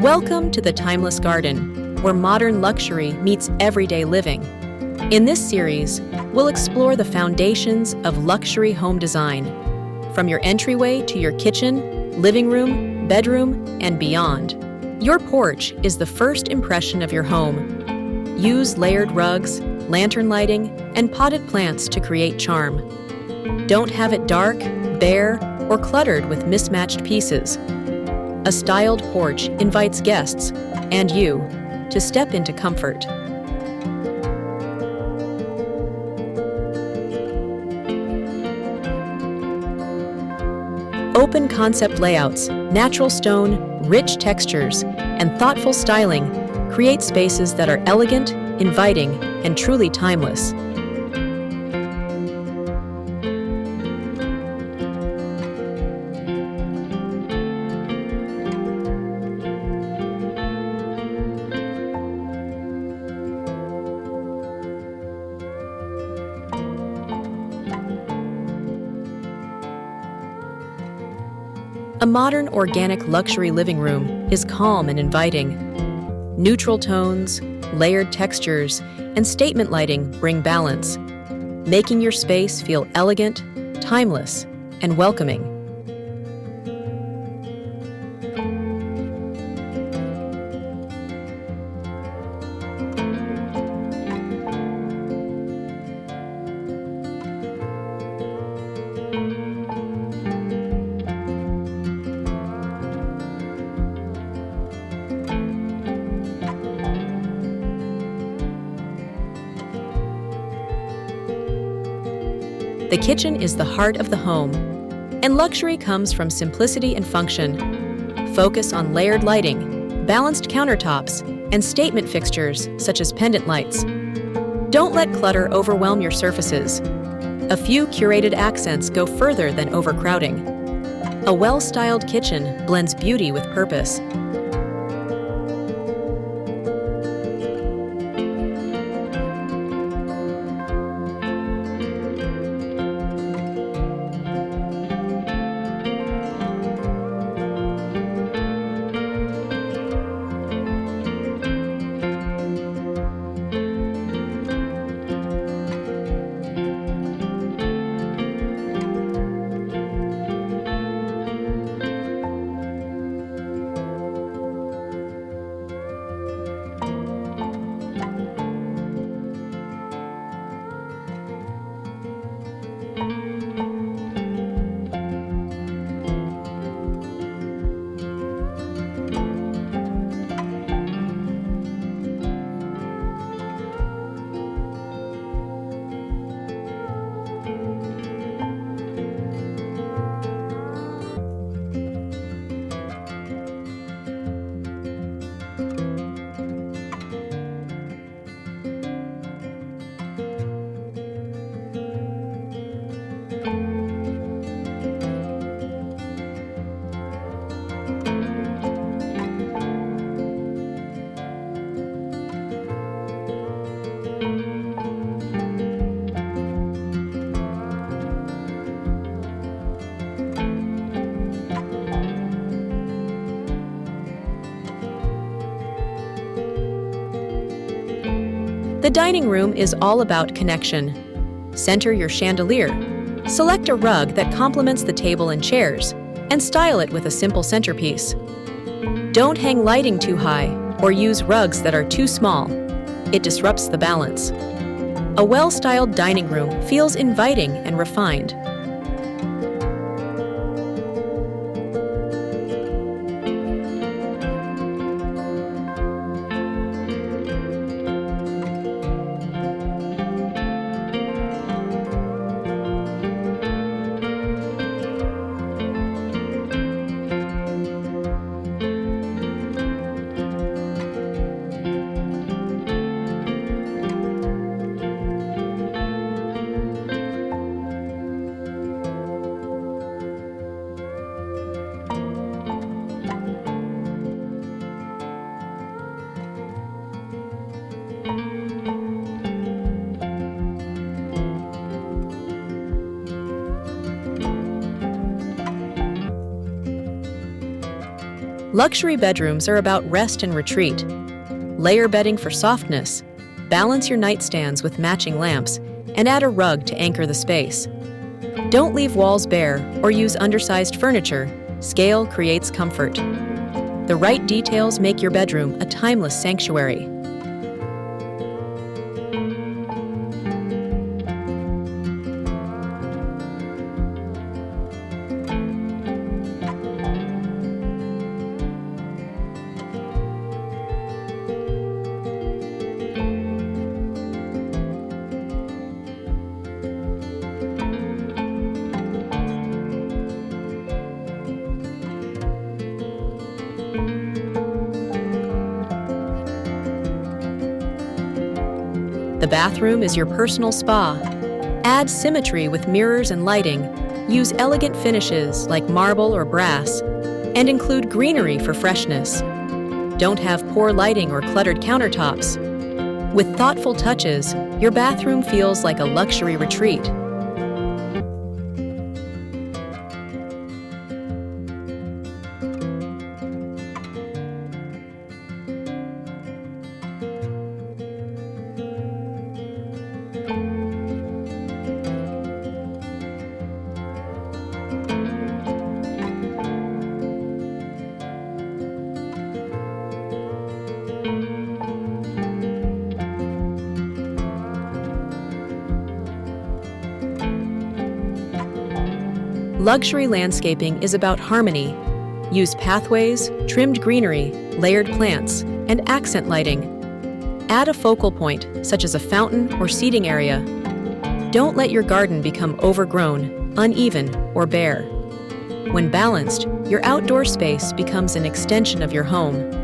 Welcome to the Timeless Garden, where modern luxury meets everyday living. In this series, we'll explore the foundations of luxury home design, from your entryway to your kitchen, living room, bedroom, and beyond. Your porch is the first impression of your home. Use layered rugs, lantern lighting, and potted plants to create charm. Don't have it dark, bare, or cluttered with mismatched pieces. A styled porch invites guests, and you, to step into comfort. Open concept layouts, natural stone, rich textures, and thoughtful styling create spaces that are elegant, inviting, and truly timeless. A modern organic luxury living room is calm and inviting. Neutral tones, layered textures, and statement lighting bring balance, making your space feel elegant, timeless, and welcoming. The kitchen is the heart of the home, and luxury comes from simplicity and function. Focus on layered lighting, balanced countertops, and statement fixtures such as pendant lights. Don't let clutter overwhelm your surfaces. A few curated accents go further than overcrowding. A well-styled kitchen blends beauty with purpose. The dining room is all about connection. Center your chandelier. Select a rug that complements the table and chairs, and style it with a simple centerpiece. Don't hang lighting too high or use rugs that are too small. It disrupts the balance. A well-styled dining room feels inviting and refined. Luxury bedrooms are about rest and retreat. Layer bedding for softness, balance your nightstands with matching lamps, and add a rug to anchor the space. Don't leave walls bare or use undersized furniture. Scale creates comfort. The right details make your bedroom a timeless sanctuary. The bathroom is your personal spa. Add symmetry with mirrors and lighting. Use elegant finishes like marble or brass, and include greenery for freshness. Don't have poor lighting or cluttered countertops. With thoughtful touches, your bathroom feels like a luxury retreat. Luxury landscaping is about harmony. Use pathways, trimmed greenery, layered plants, and accent lighting. Add a focal point, such as a fountain or seating area. Don't let your garden become overgrown, uneven, or bare. When balanced, your outdoor space becomes an extension of your home.